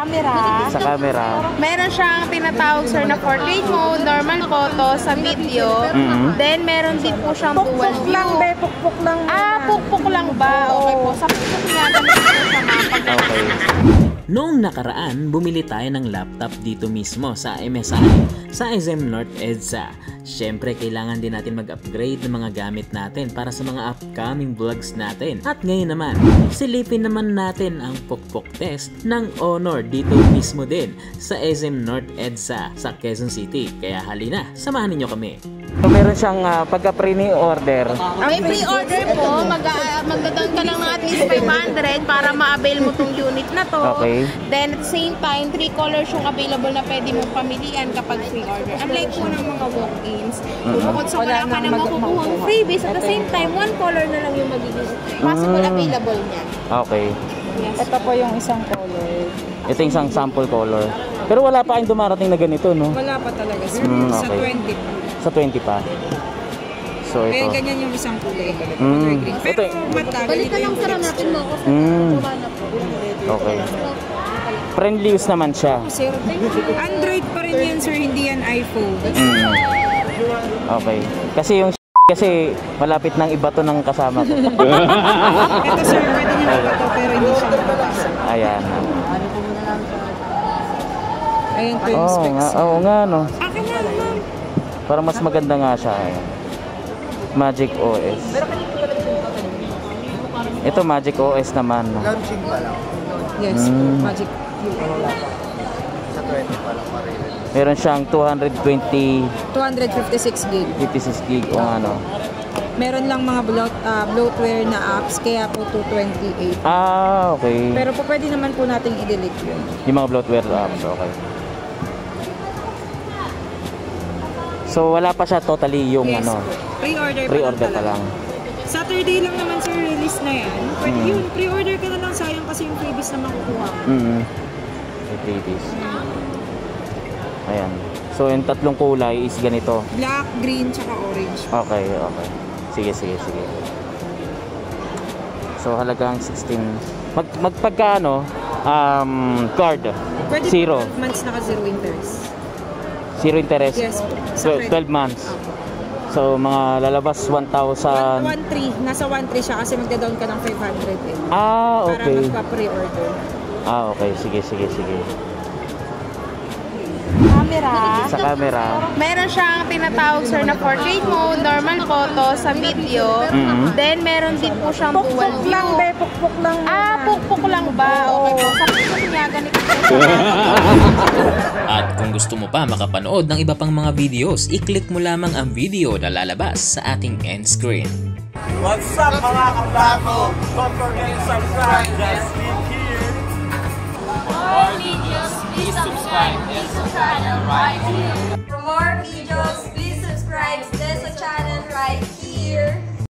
camera. Sa camera. Meron siyang tinatawag sir na portrait mode, normal photo sa video. Then meron din po siyang dual view. Pukpuk lang. Pukpuk lang ba? Okay po. Sa pukpuk ginagamit po sa mapag. Okay. Noong nakaraan, bumili tayo ng laptop dito mismo sa MSI, sa SM North EDSA. Siyempre, kailangan din natin mag-upgrade ng mga gamit natin para sa mga upcoming vlogs natin. At ngayon naman, silipin naman natin ang pukpuk test ng Honor dito mismo din sa SM North EDSA sa Quezon City. Kaya halina, samahan ninyo kami. So, meron siyang pagka-pre-order. May pre-order po, magdadaan ka lang ng at least 500 para ma-avail mo tong unit na to. Okay. Then at the same time, 3 colors yung available na pwede mong pamilian kapag pre-order. Unlike po ng mga walk-ins, bukod sa wala ka na makukuhang freebies, at the same time, 1 color na lang yung magiging possible available niya. Okay. Yes. Ito po yung isang color. Ito yung isang sample color. Pero wala pa kayong dumarating na ganito, no? Wala pa talaga sir. Sa Okay. 20 pa. Sa 20 pa. So Kaya ito. ganyan yung isang kulay. Color green. Pero matagal. Balikan lang sa natin mo ako. Wala na po. Okay. Friendly use naman siya. Sir, Android pa rin yan sir, hindi yan iPhone. Okay. Kasi yung kasi malapit ng iba to ng kasama ko. Ito sir, pwede nyo na ito pero hindi siya makabasa. Ayan. Ayan po yung specs. Oo nga, no. Akin na ma'am. Parang mas maganda nga siya. Ayan. Magic OS. Ito Magic OS naman. Launching pa lang. Yes, Magic. Sa 20 pa lang marili. Meron siyang 256 256 gig. gig o ano. Meron lang mga bloatware na apps, kaya po 228. Okay. Pero po pwede naman po nating i-delete yun. Yung mga bloatware apps, okay. So wala pa siya totally yung Yes, ano. Pre-order pa lang. Saturday lang naman sir, release na yan. Pwede yun, pre-order ka na lang, sayang kasi yung freebies na makukuha ko. Freebies. Ayan. So yung tatlong kulay is ganito. Black, green, tsaka orange. Okay. Sige. So halagang 16. Magpagkano card? Pwede Zero. 12 months naka zero interest. Zero interest? Yes. 12 months. So mga lalabas 1,000. 1.3. Nasa 1.3 siya kasi magda-down ka ng 500 eh. Okay. Para magpa-pre-order. Okay. Sige. Camera. Sa camera. Meron siyang tinatawag sir na portrait mode, normal photo sa video. Then meron din po siyang dual view. Pukpuk lang. Pukpuk lang ba? Okay po. Sa pukpuk niya, ganito po. At kung gusto mo pa makapanood ng iba pang mga videos, i-click mo lamang ang video na lalabas sa ating end screen. What's up mga kaplato? Don't forget to subscribe. Just click here. For more videos, please subscribe to this channel right here. For more videos, please subscribe to this channel.